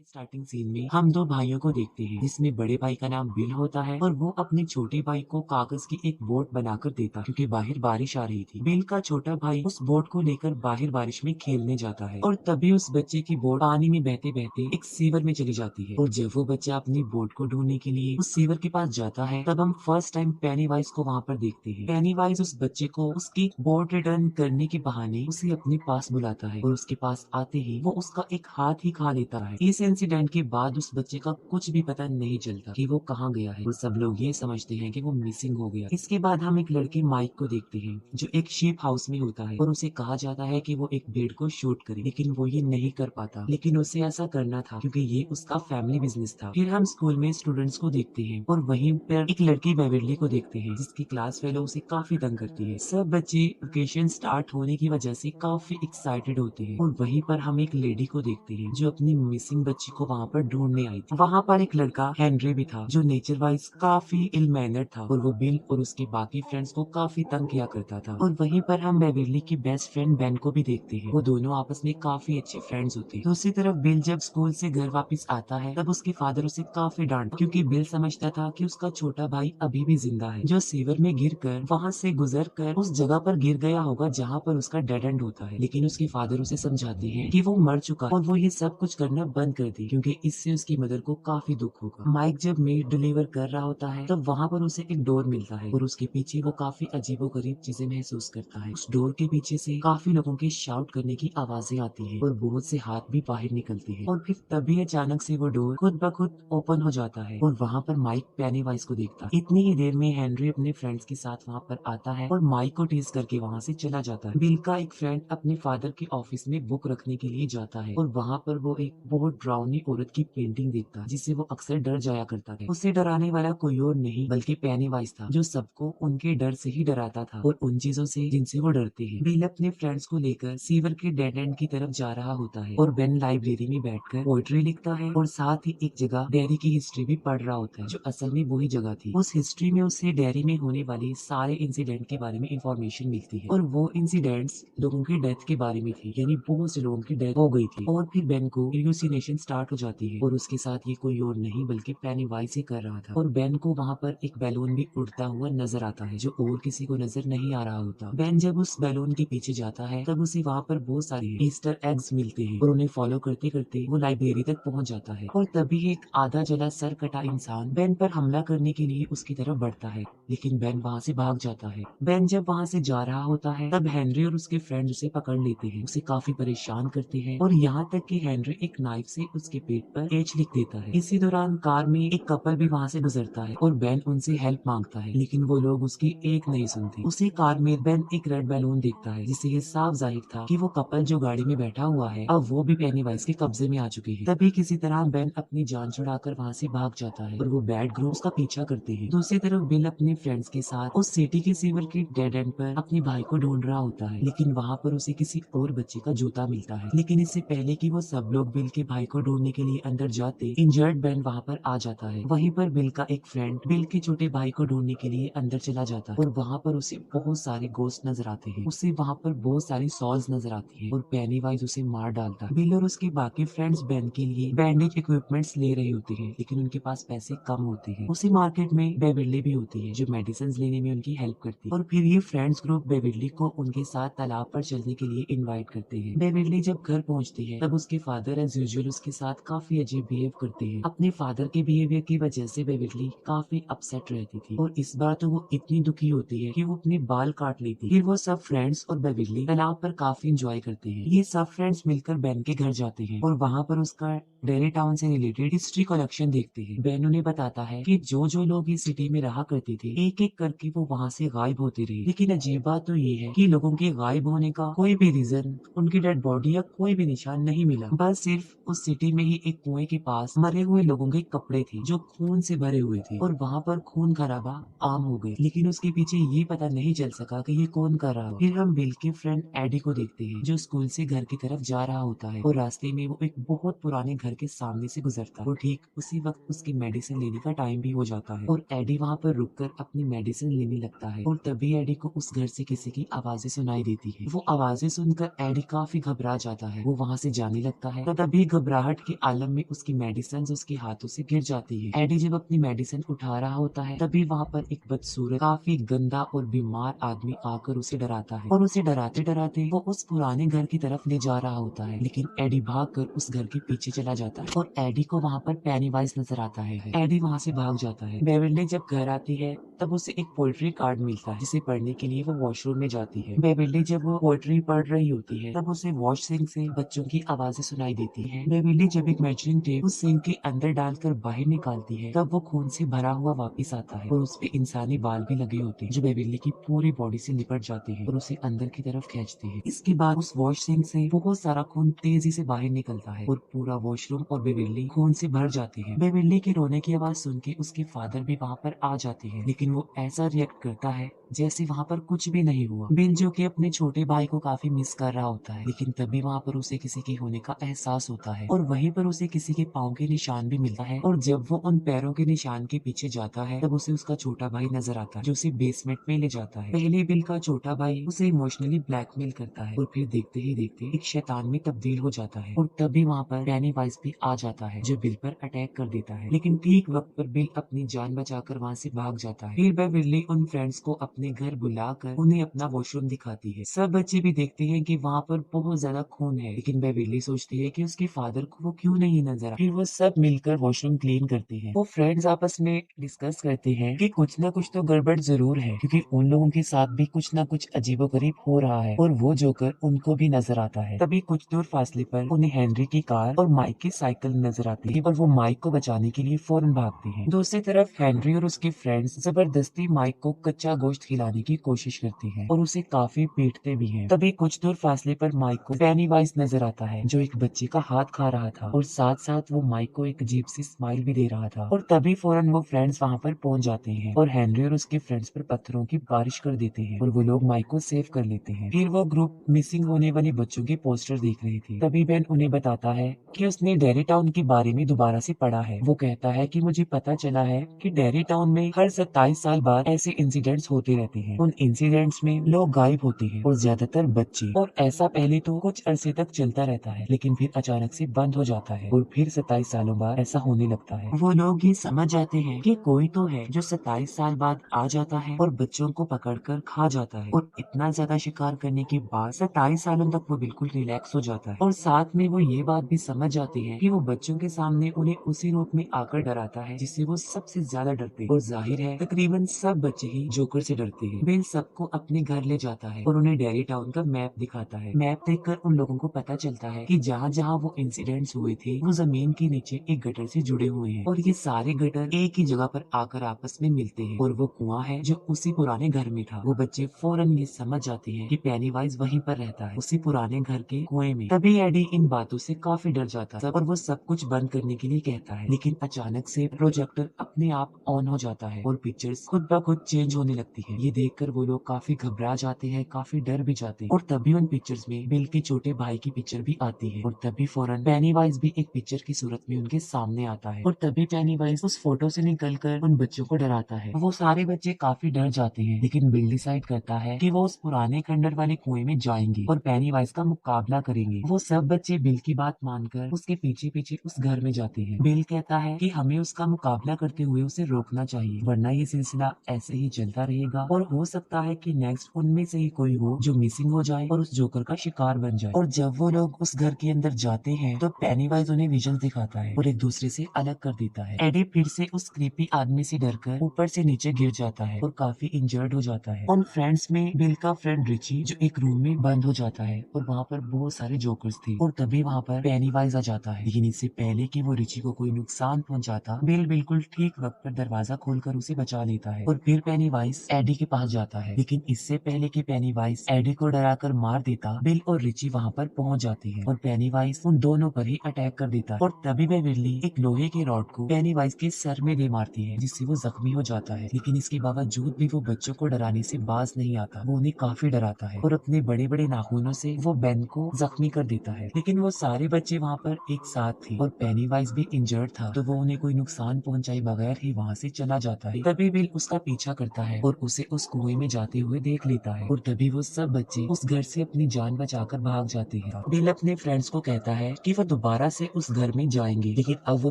Starting scene में हम दो भाइयों को देखते हैं जिसमें बड़े भाई का नाम बिल होता है और वो अपने छोटे भाई को कागज की एक बोट बनाकर देता है क्योंकि बाहर बारिश आ रही थी। बिल का छोटा भाई उस बोट को लेकर बाहर बारिश में खेलने जाता है और तभी उस बच्चे की बोट पानी में बहते बहते एक सीवर में चली जाती है और जब वो बच्चा अपनी बोट को ढूंढने के लिए उस सीवर के पास जाता है तब हम फर्स्ट टाइम पेनीवाइज को वहाँ पर देखते हैं। पेनीवाइज उस बच्चे को उसकी बोट रिटर्न करने के बहाने उसे अपने पास बुलाता है और उसके पास आते ही वो उसका एक हाथ ही खा लेता है। इस इंसिडेंट के बाद उस बच्चे का कुछ भी पता नहीं चलता कि वो कहाँ गया है और सब लोग ये समझते हैं कि वो मिसिंग हो गया। इसके बाद हम एक लड़के माइक को देखते हैं जो एक शीप हाउस में होता है और उसे कहा जाता है कि वो एक भेड़ को शूट करे, लेकिन वो ये नहीं कर पाता, लेकिन उसे ऐसा करना था क्योंकि ये उसका फैमिली बिजनेस था। फिर हम स्कूल में स्टूडेंट्स को देखते हैं और वहीं पर एक लड़की बेवरली को देखते हैं जिसकी क्लास फेलो उसे काफी तंग करती है। सब बच्चे वेकेशन स्टार्ट होने की वजह से काफी एक्साइटेड होते हैं और वहीं पर हम एक लेडी को देखते हैं जो अपनी मिसिंग बच्ची को वहाँ पर ढूंढने आई थी। वहाँ पर एक लड़का हेनरी भी था जो नेचर वाइज काफी इल मैनर था और वो बिल और उसके बाकी फ्रेंड्स को काफी तंग किया करता था। और वहीं पर हम बेवरली की बेस्ट फ्रेंड बेन को भी देखते हैं, वो दोनों आपस में काफी अच्छे फ्रेंड्स होते हैं। दूसरी तरफ बिल जब स्कूल से घर वापस आता है तब उसके फादर उसे काफी डांटता क्योंकि बिल समझता था कि उसका छोटा भाई अभी भी जिंदा है जो सीवर में गिर कर वहाँ से गुजर कर उस जगह पर गिर गया होगा जहाँ पर उसका डेड एंड होता है। लेकिन उसके फादर उसे समझाते हैं कि वो मर चुका है और वो ये सब कुछ करना बंद कर दे क्योंकि इससे उसकी मदर को काफी दुख होगा। माइक जब मीट डिलीवर कर रहा होता है तब वहाँ पर उसे एक डोर मिलता है और उसके पीछे वो काफी अजीबोगरीब चीजें महसूस करता है। उस डोर के पीछे से काफी लोगों के शाउट करने की आवाजें आती है और बहुत से हाथ भी बाहर निकलते हैं और फिर तभी अचानक से वो डोर खुद ब खुद ओपन हो जाता है और वहाँ पर माइक पेनीवाइज को देखता है। इतनी ही देर में हेनरी अपने फ्रेंड्स के साथ वहाँ पर आता है और माइक को टीज करके वहाँ से चला जाता है। बिल का एक फ्रेंड अपने फादर के ऑफिस में बुक रखने के लिए जाता है और वहाँ पर वो एक बहुत डरावनी औरत की पेंटिंग देखता है जिससे वो अक्सर डर जाया करता है। उसे डराने वाला कोई और नहीं बल्कि पेनीवाइज था जो सबको उनके डर से ही डराता था और उन चीजों से जिनसे वो डरते हैं। बिल अपने फ्रेंड्स को लेकर सीवर के डेड एंड की तरफ जा रहा होता है और बेन लाइब्रेरी में बैठकर पोएट्री लिखता है और साथ ही एक जगह डेयरी की हिस्ट्री भी पढ़ रहा होता है जो असल में वही जगह थी। उस हिस्ट्री में उसे डेयरी में होने वाले सारे इंसिडेंट के बारे में इंफॉर्मेशन मिलती है और वो इंसिडेंट्स लोगों की डेथ के बारे में थी, यानी बहुत से लोगों की डेथ हो गई थी। और फिर बेन को इल्यूसिनेशन स्टार्ट हो जाती है और उसके साथ ये कोई और नहीं बल्कि पेनीवाइज ही कर रहा था और बेन को वहाँ पर एक बैलून भी उड़ता हुआ नजर आता है जो और किसी को नजर नहीं आ रहा होता। बेन जब उस बैलून के पीछे जाता है तब उसे वहाँ पर बहुत सारे ईस्टर एग्स मिलते हैं और उन्हें फॉलो करते करते वो लाइब्रेरी तक पहुँच जाता है और तभी एक आधा जला सर कटा इंसान बेन पर हमला करने के लिए उसकी तरफ बढ़ता है, लेकिन बेन वहाँ से भाग जाता है। बेन जब वहाँ से जा रहा होता है तब हेनरी और उसके फ्रेंड उसे पकड़ लेते हैं, उसे काफी परेशान करते हैं और यहाँ तक कि हेनरी एक नाइफ से उसके पेट पर एच लिख देता है। इसी दौरान कार में एक कपल भी वहाँ से गुजरता है और बेन उनसे हेल्प मांगता है, लेकिन वो लोग उसकी एक नहीं सुनते। उसी कार में बेन एक रेड बैलून देखता है जिससे ये साफ जाहिर था कि वो कपल जो गाड़ी में बैठा हुआ है अब वो भी पेनीवाइज के कब्जे में आ चुके हैं। तभी किसी तरह बेन अपनी जान छुड़ाकर वहाँ से भाग जाता है और वो बैड ग्रुप उसका पीछा करते हैं। दूसरी तरफ बिल अपने फ्रेंड्स के साथ उस सिटी के सीवर के डेड एंड पर अपने भाई को ढूंढ रहा होता है, लेकिन वहाँ पर उसे किसी और बच्चे का जूता मिलता है। लेकिन इससे पहले कि वो सब लोग बिल के भाई को ढूंढने के लिए अंदर जाते इंजर्ड बेन वहाँ पर आ जाता है। वहीं पर बिल का एक फ्रेंड बिल के छोटे भाई को ढूंढने के लिए अंदर चला जाता है और वहाँ पर उसे बहुत सारे गोस्ट नजर आते हैं। उसे वहाँ पर बहुत सारी सॉल्स नजर आती है और पेनीवाइज उसे मार डालता है। बिल और उसके बाकी फ्रेंड्स बेन के लिए बैंडेज इक्विपमेंट्स ले रहे होते हैं, लेकिन उनके पास पैसे कम होते हैं। उसी मार्केट में बेविरली भी होती है जो मेडिसिन लेने में उनकी हेल्प करती है और फिर ये फ्रेंड्स ग्रुप बेविरली को उनके साथ तालाब पर चलने के लिए इनवाइट करते हैं। बेविरली जब घर पहुंचती है तब उसके फादर एज यूजुअल उसके साथ काफी अजीब बिहेव करते हैं। अपने फादर के बिहेवियर की वजह से बेविरली काफी अपसेट रहती थी और इस बार तो वो इतनी दुखी होती है कि वो अपने बाल काट लेती है। फिर वो सब फ्रेंड्स और बेविरली तालाब पर काफी इंजॉय करते हैं। ये सब फ्रेंड्स मिलकर बेन के घर जाते हैं और वहाँ पर उसका डेरी टाउन से रिलेटेड हिस्ट्री कलेक्शन देखते हैं। बेन उन्हें बताता है कि जो लोग इस सिटी में रहा करते थे एक एक करके वो वहाँ से गायब होते रहे, लेकिन अजीब बात तो ये है कि लोगों के गायब होने का कोई भी रीजन, उनकी डेड बॉडी या कोई भी निशान नहीं मिला। बस सिर्फ उस सिटी में ही एक कुएं के पास मरे हुए लोगों के कपड़े थे जो खून से भरे हुए थे और वहाँ पर खून खराबा आम हो गई, लेकिन उसके पीछे ये पता नहीं चल सका कि ये कौन कर रहा हो। फिर हम बिल के फ्रेंड एडी को देखते हैं जो स्कूल से घर की तरफ जा रहा होता है और रास्ते में वो एक बहुत पुराने घर के सामने से गुजरता है और ठीक उसी वक्त उसकी मेडिसिन लेने का टाइम भी हो जाता है और एडी वहाँ पर रुककर अपनी मेडिसिन लेने लगता है और तभी एडी को उस घर से किसी की आवाजें सुनाई देती है। वो आवाजें सुनकर एडी काफी घबरा जाता है, वो वहाँ से जाने लगता है। तो तभी घबराहट घबराहट के आलम में उसकी मेडिसिन उसके हाथों से गिर जाती है। एडी जब अपनी मेडिसिन उठा रहा होता है तभी वहाँ पर एक बदसूरत काफी गंदा और बीमार आदमी आकर उसे डराता है और उसे डराते डराते वो उस पुराने घर की तरफ ले जा रहा होता है, लेकिन एडी भागकर उस घर के पीछे चला जाता है और एडी को वहाँ पर पेनीवाइज नजर आता है। एडी वहाँ से भाग जाता है। बेविल्ली जब घर आती है तब उसे एक पोएट्री कार्ड मिलता है जिसे पढ़ने के लिए वो वॉशरूम में जाती है। बेविल्ली जब वो पोएट्री पढ़ रही होती है तब उसे वॉश सिंक से बच्चों की आवाजें सुनाई देती है। बेविल्ली जब एक मेजरिंग टेप उस सिंक के अंदर डालकर बाहर निकालती है तब वो खून से भरा हुआ वापस आता है और उस पे इंसानी बाल भी लगे होते हैं जो बेविल्ली की पूरी बॉडी से लिपट जाते हैं और उसे अंदर की तरफ खींचते हैं। इसके बाद उस वॉश सिंक से बहुत सारा खून तेजी से बाहर निकलता है और पूरा वॉशरूम और बेविल्ली खून से भर जाते हैं। बेविल्ली के रोने की आवाज सुन के उसके फादर भी वहाँ पर आ जाते हैं, लेकिन वो ऐसा रिएक्ट करता है जैसे वहाँ पर कुछ भी नहीं हुआ। बिल जो कि अपने छोटे भाई को काफी मिस कर रहा होता है, लेकिन तभी वहाँ पर उसे किसी के होने का एहसास होता है और वहीं पर उसे किसी के पाँव के निशान भी मिलता है और जब वो उन पैरों के निशान के पीछे जाता है तब उसे उसका छोटा भाई नजर आता है जो उसे बेसमेंट में ले जाता है। पहले बिल का छोटा भाई उसे इमोशनली ब्लैकमेल करता है और फिर देखते ही देखते एक शैतान में तब्दील हो जाता है और तभी वहाँ पर पेनीवाइज भी आ जाता है जो बिल पर अटैक कर देता है, लेकिन ठीक वक्त पर बिल अपनी जान बचाकर वहाँ से भाग जाता है। फिर बेविल्ली उन फ्रेंड्स को अपने घर बुलाकर उन्हें अपना वॉशरूम दिखाती है। सब बच्चे भी देखते हैं कि वहाँ पर बहुत ज्यादा खून है, लेकिन बेविल्ली सोचती है कि उसके फादर को वो क्यों नहीं नजर आ। फिर वो सब मिलकर वॉशरूम क्लीन करते हैं। वो फ्रेंड्स आपस में डिस्कस करते हैं कि कुछ ना कुछ तो गड़बड़ जरूर है, क्योंकि उन लोगों के साथ भी कुछ ना कुछ अजीबोगरीब हो रहा है और वो जोकर उनको भी नजर आता है। तभी कुछ दूर फासले पर उन्हें हेनरी की कार और माइक की साइकिल नजर आती है और वो माइक को बचाने के लिए फौरन भागते हैं। दूसरी तरफ हेनरी और उसके फ्रेंड्स जबरदस्ती माइक को कच्चा गोश्त खिलाने की कोशिश करते हैं और उसे काफी पीटते भी हैं। तभी कुछ दूर फासले पर माइक को पेनीवाइज नजर आता है जो एक बच्चे का हाथ खा रहा था और साथ साथ वो माइक को एक अजीब सी स्माइल भी दे रहा था और तभी फौरन वो फ्रेंड्स वहाँ पर पहुंच जाते हैं और हेनरी और उसके फ्रेंड्स पर पत्थरों की बारिश कर देते हैं और वो लोग माइक को सेव कर लेते हैं। फिर वो ग्रुप मिसिंग होने वाले बच्चों के पोस्टर देख रही थी। तभी बेन उन्हें बताता है कि उसने डेरी टाउन के बारे में दोबारा से पढ़ा है। वो कहता है कि मुझे पता चला है कि डेरी टाउन में हर 27 साल बाद ऐसे इंसिडेंट्स होते रहते हैं। उन इंसिडेंट्स में लोग गायब होते हैं और ज्यादातर बच्चे, और ऐसा पहले तो कुछ अरसे तक चलता रहता है लेकिन फिर अचानक से बंद हो जाता है और फिर 27 सालों बाद ऐसा होने लगता है। वो लोग ये समझ जाते हैं कि कोई तो है जो 27 साल बाद आ जाता है और बच्चों को पकड़कर खा जाता है और इतना ज्यादा शिकार करने के बाद 27 सालों तक वो बिल्कुल रिलैक्स हो जाता है और साथ में वो ये बात भी समझ जाते हैं कि वो बच्चों के सामने उन्हें उसी रूप में आकर डराता है जिससे वो सबसे ज्यादा डरते हैं और जाहिर है तकरीबन सब बच्चे ही जोकर से डरते हैं। बिल सबको अपने घर ले जाता है और उन्हें डेरी टाउन का मैप दिखाता है। मैप देखकर उन लोगों को पता चलता है कि जहाँ जहाँ वो इंसिडेंट्स हुए थे वो जमीन के नीचे एक गटर से जुड़े हुए हैं और ये सारे गटर एक ही जगह पर आकर आपस में मिलते हैं और वो कुआं है जो उसी पुराने घर में था। वो बच्चे फौरन ये समझ जाते हैं कि पेनीवाइज वहीं पर रहता है उसी पुराने घर के कुएं में। तभी एडी इन बातों से काफी डर जाता है और वो सब कुछ बंद करने के लिए कहता है, लेकिन अचानक से प्रोजेक्टर अपने आप ऑन हो जाता है और पिक्चर्स खुद ब खुद चेंज होने लगती है। ये देखकर वो लोग काफी घबरा जाते हैं, काफी डर भी जाते हैं और तभी उन पिक्चर्स में बिल के छोटे भाई की पिक्चर भी आती है और तभी फौरन पेनीवाइज भी एक पिक्चर की सूरत में उनके सामने आता है और तभी पेनीवाइज उस फोटो से निकलकर उन बच्चों को डराता है। वो सारे बच्चे काफी डर जाते हैं, लेकिन बिल डिसाइड करता है कि वो उस पुराने खंडर वाले कुएं में जाएंगे और पेनीवाइज का मुकाबला करेंगे। वो सब बच्चे बिल की बात मानकर उसके पीछे पीछे उस घर में जाते हैं। बिल कहता है कि हमें उसका मुकाबला करते हुए उसे रोकना चाहिए, वरना ये सिलसिला ऐसे ही चलता रहेगा और हो सकता है कि नेक्स्ट उनमें से ही कोई हो जो मिसिंग हो जाए और उस जोकर का शिकार बन जाए। और जब वो लोग उस घर के अंदर जाते हैं तो पेनीवाइज उन्हें विजन दिखाता है और एक दूसरे से अलग कर देता है। एडी फिर से उस क्रीपी आदमी से डरकर ऊपर से नीचे गिर जाता है और काफी इंजर्ड हो जाता है। उन फ्रेंड्स में बिल का फ्रेंड रिची जो एक रूम में बंद हो जाता है और वहाँ पर बहुत सारे जोकर्स थे और तभी वहाँ पर पेनीवाइज आ जाता है, लेकिन इससे पहले कि वो रिची को कोई नुकसान पहुंचाता बिल बिल्कुल ठीक वक्त पर दरवाजा खोलकर उसे बचा लेता है और फिर पेनीवाइज एडी के पास जाता है। लेकिन इससे पहले कि पेनीवाइज एडी को डराकर मार देता, बिल और रिची वहाँ पर पहुंच जाते हैं और पेनीवाइज उन दोनों पर ही अटैक कर देता है और तभी बेविल्ली एक लोहे के रॉड को पेनीवाइज के सर में दे मारती है जिससे वो जख्मी हो जाता है। लेकिन इसके बावजूद भी वो बच्चों को डराने से बाज नहीं आता, वो उन्हें काफी डराता है और अपने बड़े बड़े नाखूनों से वो बेन को जख्मी कर देता है। लेकिन वो सारे बच्चे वहाँ पर एक साथ थे और पेनीवाइज भी इंजर्ड था, तो वो उन्हें कोई नुकसान पहुंचाए बगैर ही वहाँ से चला जाता है। तभी बिल उसका पीछा करता है और उसे उसे उस कुएं में जाते हुए देख लेता है और तभी वो सब बच्चे उस घर से अपनी जान बचाकर भाग जाते हैं। बिल अपने फ्रेंड्स को कहता है कि वो दोबारा से उस घर में जाएंगे, लेकिन अब वो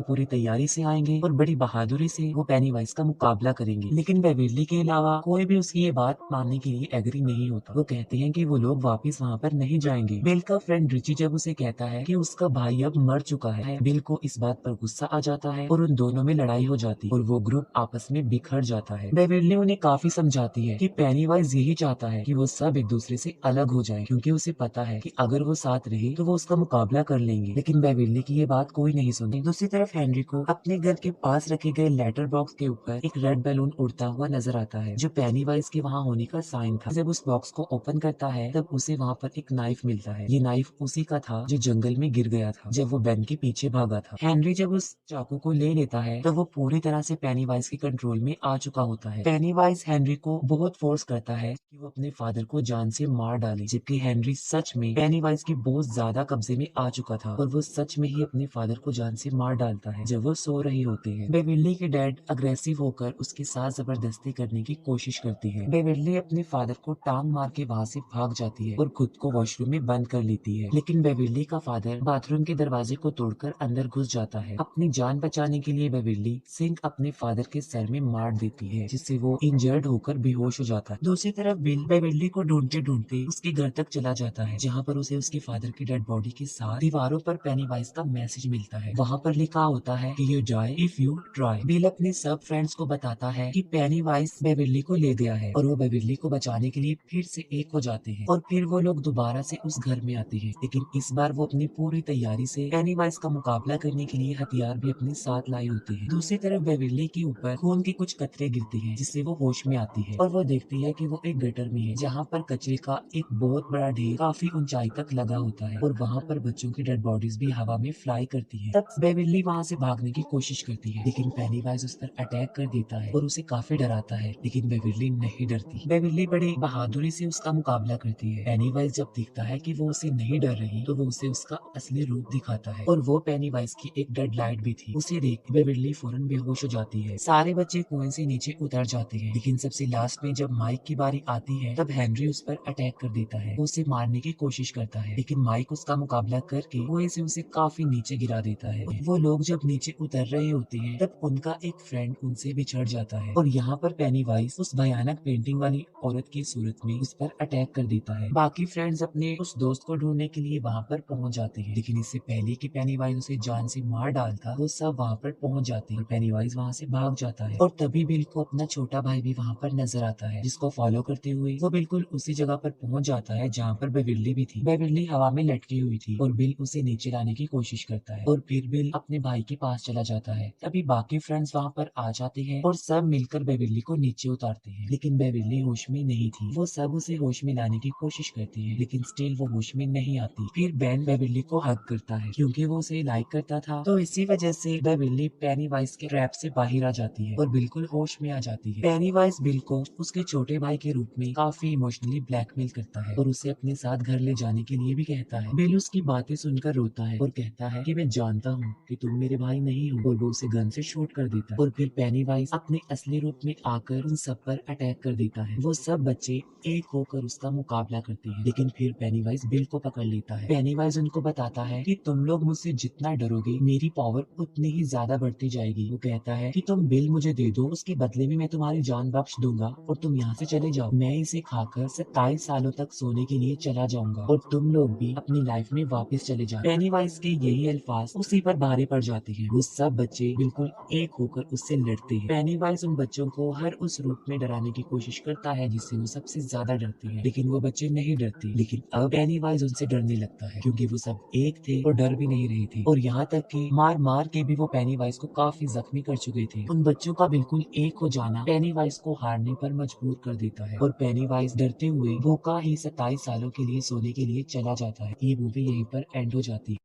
पूरी तैयारी से आएंगे और बड़ी बहादुरी से वो पेनीवाइज का मुकाबला करेंगे। लेकिन बेविली के अलावा कोई भी उसकी ये बात मानने के लिए एग्री नहीं होता। वो कहते हैं कि वो लोग वापस वहाँ पर नहीं जाएंगे। बिल का फ्रेंड रिची जब उसे कहता है कि उसका भाई अब मर चुका है, बिल को इस बात पर गुस्सा आ जाता है और उन दोनों में लड़ाई हो जाती है और वो ग्रुप आपस में बिखर जाता है। बेविली उन्हें काफी समझाती है कि पेनीवाइज यही चाहता है कि वो सब एक दूसरे से अलग हो जाए, क्योंकि उसे पता है कि अगर वो साथ रहे तो वो उसका मुकाबला कर लेंगे। लेकिन बेविली की ये बात कोई नहीं सुनती। दूसरी तरफ हेनरी को अपने घर के पास रखे गए लेटर बॉक्स के ऊपर एक रेड बैलून उड़ता हुआ नजर आता है, जो पेनीवाइज के वहाँ होने का साइन था। जब उस बॉक्स को ओपन करता है तब उसे वहाँ पर एक नाइफ मिलता है। ये नाइफ उसी का था जो जंगल में गिर गया था जब वो बेन के पीछे भागा था। हेनरी जब उस चाकू को ले लेता है तो वो पूरी तरह से पेनीवाइज के कंट्रोल में आ चुका होता है। पेनीवाइज हेनरी को बहुत फोर्स करता है कि वो अपने फादर को जान से मार डाले, जबकि हेनरी सच में पेनीवाइज के बहुत ज्यादा कब्जे में आ चुका था और वो सच में ही अपने फादर को जान से मार डालता है जब वो सो रहे होते हैं। बेविली के डैड अग्रेसिव होकर उसके साथ जबरदस्ती करने की कोशिश करती है। बेविली अपने फादर को टांग मार के वहाँ से भाग जाती है और खुद को वॉशरूम में बंद कर लेती है। लेकिन बेविली का फादर बाथरूम के दरवाजे को तोड़कर अंदर घुस जाता है। अपनी जान बचाने के लिए बेविली सिंक अपने फादर के सर में मार देती है, जिससे वो इंजर्ड होकर बेहोश हो जाता है। दूसरी तरफ बिल बेविली को ढूंढते ढूंढते उसके घर तक चला जाता है, जहाँ पर उसे उसके फादर की डेड बॉडी के साथ दीवारों पर पेनीवाइज का मैसेज मिलता है। वहाँ पर लिखा होता है कि you die if you try. Bill अपने सब फ्रेंड्स को बताता है कि पेनीवाइज बेविली को ले गया है और वो बेविली को बचाने के लिए फिर से एक हो जाते हैं और फिर वो लोग दोबारा से उस घर में आते हैं। लेकिन इस बार वो अपनी पूरी तैयारी से पेनीवाइज का मुकाबला करने के लिए हथियार भी अपने साथ लाए होते हैं। दूसरी तरफ बेविली के ऊपर खून के कुछ कतरे गिरते हैं, जिससे वो होश में आती है और वो देखती है कि वो एक गटर में है, जहाँ पर कचरे का एक बहुत बड़ा ढेर काफी ऊंचाई तक लगा होता है और वहाँ पर बच्चों की डेड बॉडीज भी हवा में फ्लाई करती है। तब बेविली वहाँ से भागने की कोशिश करती है, लेकिन पेनीवाइज उस पर अटैक कर देता है और उसे काफी डराता है। लेकिन बेविली नहीं डरती। बेविली बड़ी बहादुरी से उसका मुकाबला करती है। पेनीवाइज जब देखता है कि वो उसे नहीं डर रही तो वो उसे उसका असली रूप दिखाता है और वो पेनीवाइज की एक डेड लाइट भी थी। उसे देख बेविली फौरन बेहोश हो जाती है। सारे बच्चे कुएं से नीचे उतर जाते हैं, लेकिन सबसे लास्ट में जब माइक की बारी आती है तब हेनरी उस पर अटैक कर देता है। वो उसे मारने की कोशिश करता है, लेकिन माइक उसका मुकाबला करके कुएं से उसे काफी नीचे गिरा देता है। वो लोग जब नीचे उतर रहे होते हैं तब उनका एक फ्रेंड उनसे बिछड़ जाता है और यहाँ पर पेनीवाइज उस भयानक पेंटिंग वाली औरत की सूरत में उस पर अटैक कर देता है। बाकी फ्रेंड्स अपने उस दोस्त को ढूंढने के लिए वहाँ पर पहुँच जाते हैं, लेकिन इससे पहले कि पेनीवाइज उसे जान से मार डालता वो सब वहाँ पर पहुँच जाते हैं। पेनीवाइज वहाँ से भाग जाता है और तभी बिल को अपना छोटा भाई भी वहाँ पर नजर आता है, जिसको फॉलो करते हुए वो बिल्कुल उसी जगह पर पहुँच जाता है जहाँ पर बेविली भी थी। बेविली हवा में लटकी हुई थी और बिल उसे नीचे लाने की कोशिश करता है और फिर बिल अपने भाई के पास चला जाता है। तभी बाकी फ्रेंड्स वहाँ पर आ जाते हैं और सब मिलकर बेविली को नीचे उतारते हैं, लेकिन बेविली होश में नहीं थी। वो सब उसे होश में लाने की कोशिश करते हैं, लेकिन स्टिल वो होश में नहीं आती। फिर बेन बेविली को हक करता है, क्योंकि वो उसे लाइक करता था, तो इसी वजह से बेविली पेनीवाइज के ट्रैप से बाहर आ जाती है और बिल्कुल होश में आ जाती है। पेनीवाइज बिल को उसके छोटे भाई के रूप में काफी इमोशनली ब्लैकमेल करता है और उसे अपने साथ घर ले जाने के लिए भी कहता है। बिल उसकी बातें सुनकर रोता है और कहता है कि मैं जानता हूँ कि तुम मेरे भाई नहीं हो, और वो उसे गन से शूट कर देता है और फिर पेनीवाइज अपने असली रूप में आकर उन सब पर अटैक कर देता है। वो सब बच्चे एक होकर उसका मुकाबला करते हैं, लेकिन फिर पेनीवाइज बिल को पकड़ लेता है। पेनीवाइज उनको बताता है कि तुम लोग मुझसे जितना डरोगे मेरी पावर उतनी ही ज्यादा बढ़ती जाएगी। वो कहता है कि तुम बिल मुझे दे दो, उसके बदले में मैं तुम्हारी जान बख्श दूंगा और तुम यहाँ से चले जाओ। मैं इसे खाकर 27 सालों तक सोने के लिए चला जाऊंगा और तुम लोग भी अपनी लाइफ में वापस चले जाओ। पेनीवाइज के यही अल्फाज उसी पर भारी पड़ जाते हैं। वो सब बच्चे बिल्कुल एक होकर उससे लड़ते हैं। पेनीवाइज उन बच्चों को हर उस रूप में डराने की कोशिश करता है जिससे वो सबसे ज्यादा डरते हैं, लेकिन वो बच्चे नहीं डरते। लेकिन अब पेनीवाइज उनसे डरने लगता है, क्योंकि वो सब एक थे और डर भी नहीं रहे थे, और यहाँ तक कि मार मार के भी वो पेनीवाइज को काफी जख्मी कर चुके थे। उन बच्चों का बिल्कुल एक हो जाना पेनीवाइज को हारने पर मजबूर कर देता है और पेनीवाइज डरते हुए भूखा ही 27 सालों के लिए सोने के लिए चला जाता है। ये मूवी यहीं पर एंड हो जाती है।